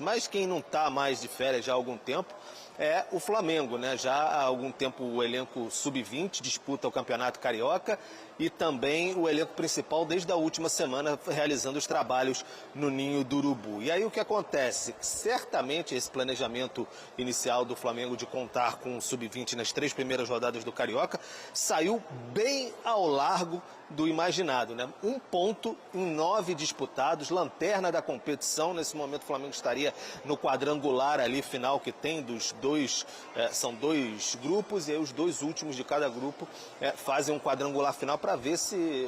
Mas quem não está mais de férias já há algum tempo é o Flamengo, né? Já há algum tempo o elenco sub-20 disputa o Campeonato Carioca e também o elenco principal desde a última semana realizando os trabalhos no Ninho do Urubu. E aí o que acontece? Certamente esse planejamento inicial do Flamengo de contar com o sub-20 nas 3 primeiras rodadas do Carioca saiu bem ao largo do imaginado, né? 1 ponto em 9 disputados, lanterna da competição. Nesse momento o Flamengo estaria no quadrangular ali final que tem dos dois, são 2 grupos, e aí os 2 últimos de cada grupo fazem um quadrangular final para ver se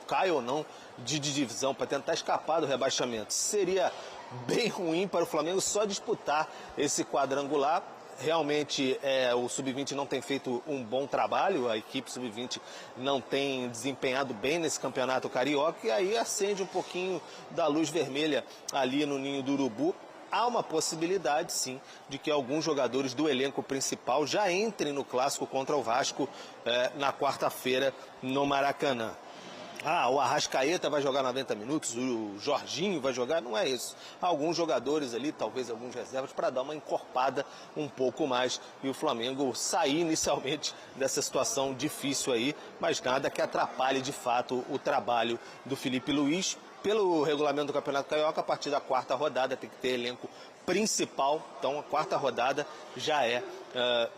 cai ou não de divisão, para tentar escapar do rebaixamento. Seria bem ruim para o Flamengo só disputar esse quadrangular. Realmente o Sub-20 não tem feito um bom trabalho, a equipe Sub-20 não tem desempenhado bem nesse campeonato carioca, e aí acende um pouquinho da luz vermelha ali no Ninho do Urubu. Há uma possibilidade, sim, de que alguns jogadores do elenco principal já entrem no clássico contra o Vasco na quarta-feira no Maracanã. O Arrascaeta vai jogar 90 minutos, o Jorginho vai jogar, não é isso. Alguns jogadores ali, talvez alguns reservas, para dar uma encorpada um pouco mais e o Flamengo sair inicialmente dessa situação difícil aí, mas nada que atrapalhe de fato o trabalho do Felipe Luiz. Pelo regulamento do Campeonato Carioca, a partir da 4ª rodada tem que ter elenco principal, então a 4ª rodada já é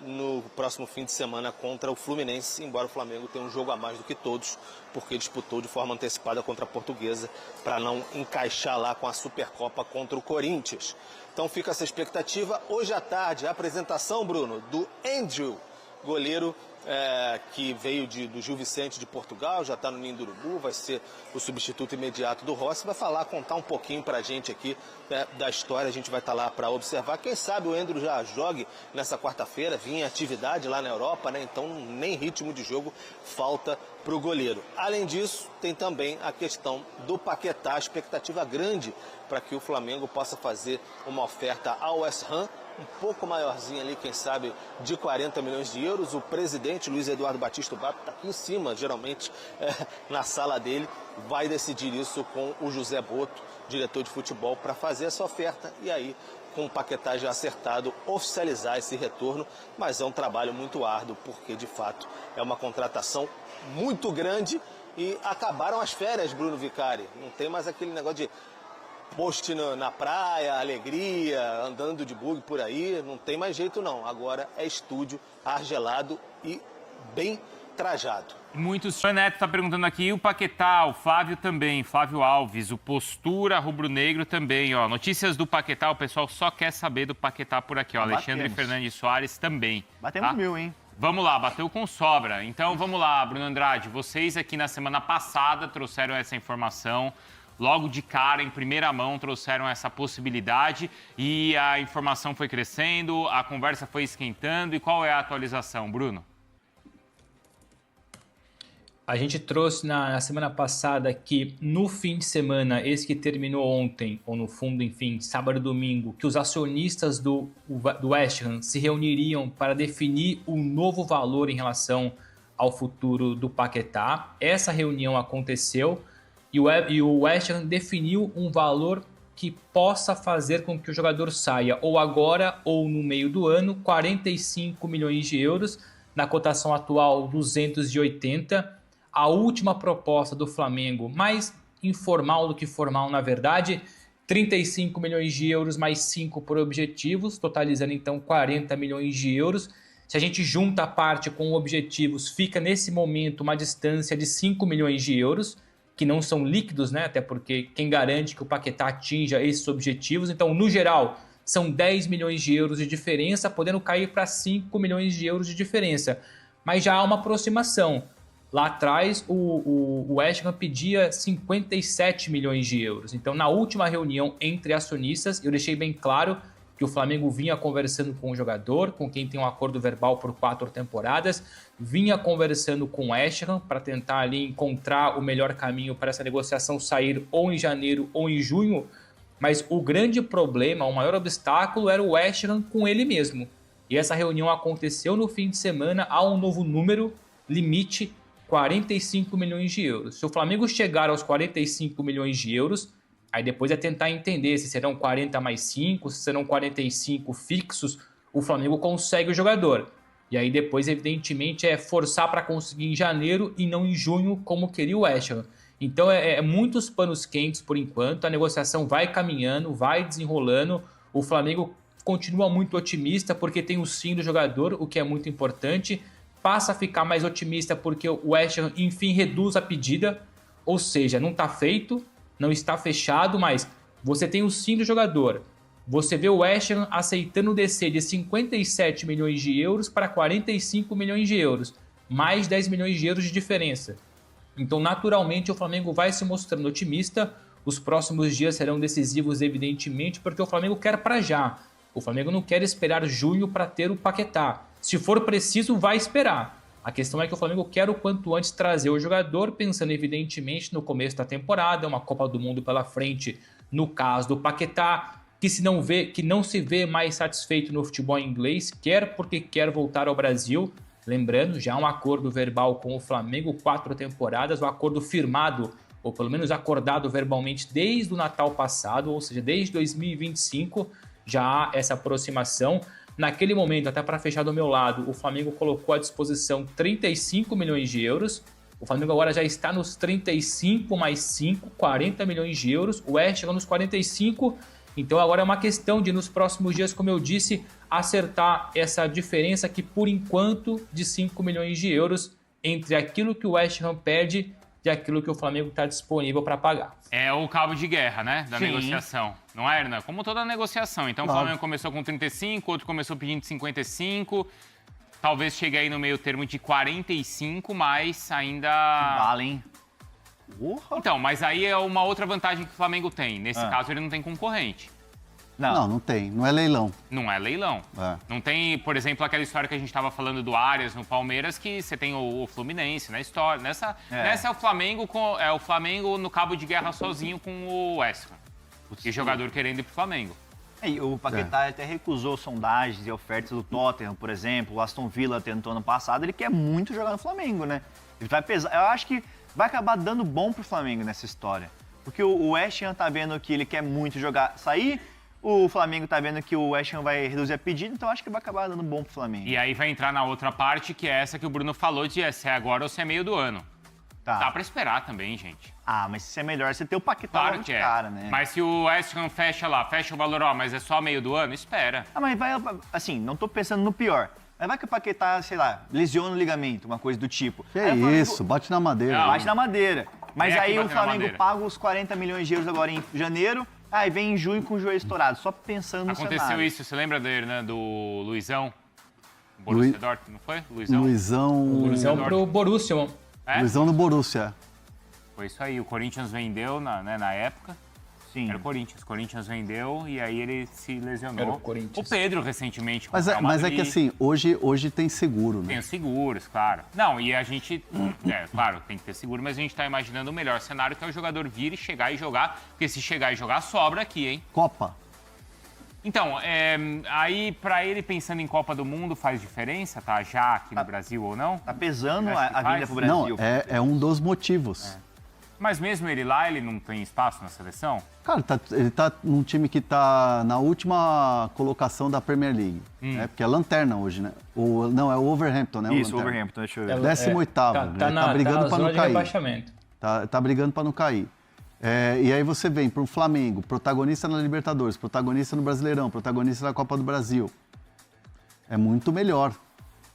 no próximo fim de semana contra o Fluminense, embora o Flamengo tenha um jogo a mais do que todos, porque disputou de forma antecipada contra a Portuguesa para não encaixar lá com a Supercopa contra o Corinthians. Então fica essa expectativa. Hoje à tarde, a apresentação, Bruno, do Andrew, goleiro que veio do Gil Vicente de Portugal, já está no Ninho do Urubu, vai ser o substituto imediato do Rossi, vai contar um pouquinho para a gente aqui da história, a gente vai estar lá para observar. Quem sabe o Andrew já jogue nessa quarta-feira, vinha em atividade lá na Europa, né? Então nem ritmo de jogo falta para o goleiro. Além disso, tem também a questão do Paquetá, expectativa grande para que o Flamengo possa fazer uma oferta ao West Ham, um pouco maiorzinho ali, quem sabe, de 40 milhões de euros. O presidente Luiz Eduardo Batista Bato está aqui em cima, geralmente, na sala dele, vai decidir isso com o José Boto, diretor de futebol, para fazer essa oferta e aí, com o Paquetá já acertado, oficializar esse retorno, mas é um trabalho muito árduo, porque de fato é uma contratação muito grande e acabaram as férias, Bruno Vicari. Não tem mais aquele negócio de post na praia, alegria, andando de bug por aí, não tem mais jeito não. Agora é estúdio argelado e bem trajado. Muitos. O Neto está perguntando aqui, o Paquetá, o Flávio também, Flávio Alves, o Postura Rubro-Negro também, ó. Notícias do Paquetá, o pessoal só quer saber do Paquetá por aqui, ó. Alexandre Fernandes Soares também. Batemos 1000, hein? Vamos lá, bateu com sobra. Então vamos lá, Bruno Andrade, vocês aqui na semana passada trouxeram essa informação. Logo de cara, em primeira mão, trouxeram essa possibilidade e a informação foi crescendo, a conversa foi esquentando. E qual é a atualização, Bruno? A gente trouxe na semana passada que no fim de semana, esse que terminou ontem, ou no fundo, enfim, sábado e domingo, que os acionistas do West Ham se reuniriam para definir um novo valor em relação ao futuro do Paquetá. Essa reunião aconteceu. E o West Ham definiu um valor que possa fazer com que o jogador saia ou agora ou no meio do ano, 45 milhões de euros, na cotação atual 280. A última proposta do Flamengo, mais informal do que formal na verdade, 35 milhões de euros mais 5 por objetivos, totalizando então 40 milhões de euros. Se a gente junta a parte com objetivos, fica nesse momento uma distância de 5 milhões de euros, que não são líquidos, né? Até porque quem garante que o Paquetá atinja esses objetivos. Então, no geral, são 10 milhões de euros de diferença, podendo cair para 5 milhões de euros de diferença. Mas já há uma aproximação. Lá atrás, o West Ham pedia 57 milhões de euros. Então, na última reunião entre acionistas, eu deixei bem claro que o Flamengo vinha conversando com o jogador, com quem tem um acordo verbal por 4 temporadas, vinha conversando com o West Ham para tentar ali encontrar o melhor caminho para essa negociação sair ou em janeiro ou em junho, mas o grande problema, o maior obstáculo era o West Ham com ele mesmo. E essa reunião aconteceu no fim de semana, há um novo número, limite, 45 milhões de euros. Se o Flamengo chegar aos 45 milhões de euros, Aí depois é tentar entender se serão 40 mais 5, se serão 45 fixos. O Flamengo consegue o jogador. E aí depois, evidentemente, é forçar para conseguir em janeiro e não em junho, como queria o West Ham. Então é muitos panos quentes por enquanto. A negociação vai caminhando, vai desenrolando. O Flamengo continua muito otimista porque tem o sim do jogador, o que é muito importante. Passa a ficar mais otimista porque o West Ham, enfim, reduz a pedida. Ou seja, não está feito, não está fechado, mas você tem o sim do jogador. Você vê o West Ham aceitando descer de 57 milhões de euros para 45 milhões de euros. Mais 10 milhões de euros de diferença. Então, naturalmente, o Flamengo vai se mostrando otimista. Os próximos dias serão decisivos, evidentemente, porque o Flamengo quer para já. O Flamengo não quer esperar junho para ter o Paquetá. Se for preciso, vai esperar. A questão é que o Flamengo quer o quanto antes trazer o jogador, pensando evidentemente no começo da temporada, uma Copa do Mundo pela frente, no caso do Paquetá, que não se vê mais satisfeito no futebol inglês, quer porque quer voltar ao Brasil. Lembrando, já há um acordo verbal com o Flamengo, 4 temporadas, um acordo firmado, ou pelo menos acordado verbalmente desde o Natal passado, ou seja, desde 2025, já há essa aproximação. Naquele momento, até para fechar do meu lado, o Flamengo colocou à disposição 35 milhões de euros. O Flamengo agora já está nos 35 mais 5, 40 milhões de euros. O West chegou nos 45. Então agora é uma questão de, nos próximos dias, como eu disse, acertar essa diferença aqui, por enquanto, de 5 milhões de euros entre aquilo que o West Ham pede e aquilo que o Flamengo está disponível para pagar. É o cabo de guerra, né, da Sim. negociação. Não é, Hernan? Como toda negociação. Então, Claro. O Flamengo começou com 35, outro começou pedindo 55. Talvez chegue aí no meio termo de 45, mas ainda... Vale, hein? Porra. Então, mas aí é uma outra vantagem que o Flamengo tem. Nesse caso, ele não tem concorrente. Não tem. Não é leilão. Não é leilão. É. Não tem, por exemplo, aquela história que a gente estava falando do Arias no Palmeiras, que você tem o Fluminense na história. Nessa é o Flamengo o Flamengo no cabo de guerra sozinho com o West Ham. E jogador querendo ir pro Flamengo. E o Paquetá até recusou sondagens e ofertas do Tottenham, por exemplo. O Aston Villa tentou ano passado. Ele quer muito jogar no Flamengo, né? Ele vai pesar. Eu acho que vai acabar dando bom pro Flamengo nessa história. Porque o West Ham tá vendo que ele quer muito sair. O Flamengo tá vendo que o West Ham vai reduzir a pedida, então acho que vai acabar dando bom pro Flamengo. E aí vai entrar na outra parte, que é essa que o Bruno falou, de se é agora ou se é meio do ano. Tá. Dá pra esperar também, gente. Ah, mas se é melhor você ter o Paquetá Claro logo que de é. cara, né? Mas se o West Ham fecha o valor, mas é só meio do ano, espera. Ah, mas vai, assim, não tô pensando no pior. Mas vai que o Paquetá, sei lá, lesiona o ligamento, uma coisa do tipo. Que Aí o Flamengo isso, bate na madeira. Não. bate na madeira. Mas É que aí o bate na Flamengo madeira. paga os 40 milhões de euros agora em janeiro, aí vem em junho com o joelho estourado, só pensando no Aconteceu cenário. isso, você lembra dele, né, do Luizão? Borussia Dortmund, não foi? Luizão Luizão pro Borussia. É? Luizão no Borussia. Foi isso aí, o Corinthians vendeu na época. Sim. Era o Corinthians vendeu e aí ele se lesionou. Era o Corinthians. O Pedro, recentemente, com Mas o é, Real mas é Madrid. que assim, hoje tem seguro, Tem né? os seguros, claro. Não, e a gente, claro, tem que ter seguro, mas a gente tá imaginando o melhor cenário, que é o jogador vir e chegar e jogar, porque se chegar e jogar, sobra aqui, hein? Copa. Então, aí pra ele, pensando em Copa do Mundo, faz diferença, tá? Já aqui no Brasil ou não? Tá pesando Eu acho que a vinda faz. pro Brasil. Não, é um dos motivos. Mas mesmo ele lá, ele não tem espaço na seleção? Cara, ele tá num time que tá na última colocação da Premier League. Né? Porque é lanterna hoje, né? Não, é o Wolverhampton, né? Isso, o lanterna. Wolverhampton, deixa eu ver. 18º, Tá brigando na pra zona não de cair. rebaixamento. Tá brigando para não cair. E aí você vem para o Flamengo, protagonista na Libertadores, protagonista no Brasileirão, protagonista na Copa do Brasil. É muito melhor.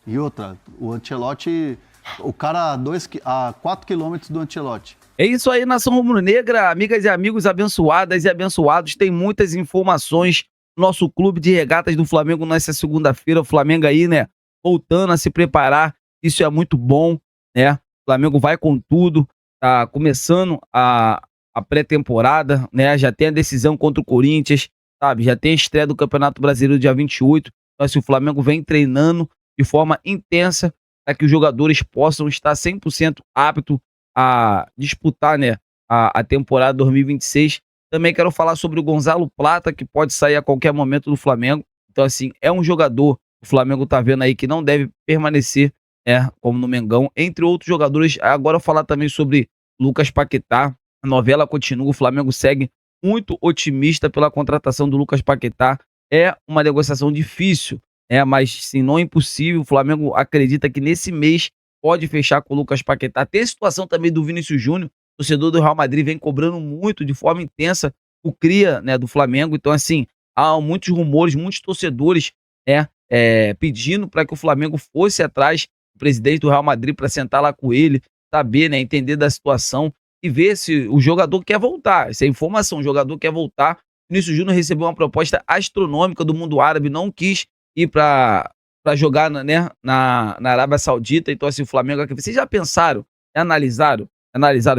E outra, o Ancelotti, o cara a 4 quilômetros do Ancelotti. É isso aí, Nação Rubro-Negra, amigas e amigos abençoadas e abençoados. Tem muitas informações no nosso clube de regatas do Flamengo nessa segunda-feira. O Flamengo aí, né, voltando a se preparar. Isso é muito bom, né? O Flamengo vai com tudo. Tá começando a pré-temporada, né? Já tem a decisão contra o Corinthians, sabe? Já tem a estreia do Campeonato Brasileiro dia 28. Então, assim, o Flamengo vem treinando de forma intensa para que os jogadores possam estar 100% aptos a disputar, né, a temporada 2026. Também quero falar sobre o Gonzalo Plata, que pode sair a qualquer momento do Flamengo. Então, assim, é um jogador, o Flamengo tá vendo aí, que não deve permanecer, como no Mengão, entre outros jogadores. Agora eu falar também sobre Lucas Paquetá. A novela continua, o Flamengo segue muito otimista pela contratação do Lucas Paquetá. É uma negociação difícil, mas sim, não é impossível. O Flamengo acredita que nesse mês pode fechar com o Lucas Paquetá. Tem a situação também do Vinícius Júnior, torcedor do Real Madrid vem cobrando muito, de forma intensa, o cria, né, do Flamengo. Então, assim, há muitos rumores, muitos torcedores pedindo para que o Flamengo fosse atrás do presidente do Real Madrid para sentar lá com ele, saber, né, entender da situação e ver se o jogador quer voltar. Essa é informação, o jogador quer voltar. Vinícius Júnior recebeu uma proposta astronômica do mundo árabe, não quis ir para jogar na Arábia Saudita. Então, assim, o Flamengo... Vocês já pensaram, analisaram?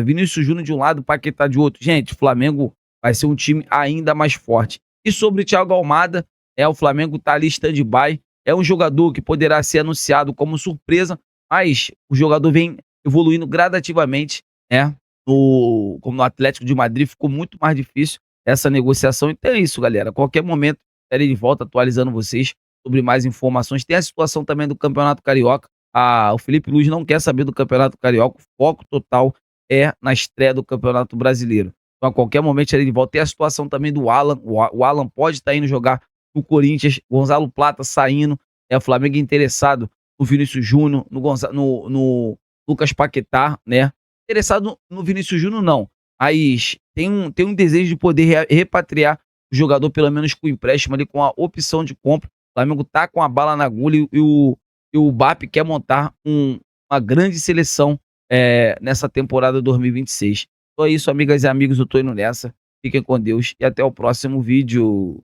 Vinícius Júnior de um lado, Paquetá de outro. Gente, o Flamengo vai ser um time ainda mais forte. E sobre o Thiago Almada, o Flamengo tá ali stand-by. É um jogador que poderá ser anunciado como surpresa, mas o jogador vem evoluindo gradativamente, como no Atlético de Madrid, ficou muito mais difícil essa negociação. Então é isso, galera. A qualquer momento, estarei de volta atualizando vocês sobre mais informações. Tem a situação também do Campeonato Carioca. O Felipe Luiz não quer saber do Campeonato Carioca. O foco total é na estreia do Campeonato Brasileiro. Então, a qualquer momento, estarei de volta. Tem a situação também do Alan. O Alan pode estar indo jogar no Corinthians. Gonzalo Plata saindo. O Flamengo interessado no Vinícius Júnior, no Lucas Paquetá, né? Interessado no Vinícius Júnior, não. Mas tem um desejo de poder repatriar o jogador, pelo menos com empréstimo ali, com a opção de compra. O Flamengo tá com a bala na agulha e o BAP quer montar uma grande seleção nessa temporada 2026. Então é isso, amigas e amigos, eu tô indo nessa. Fiquem com Deus e até o próximo vídeo.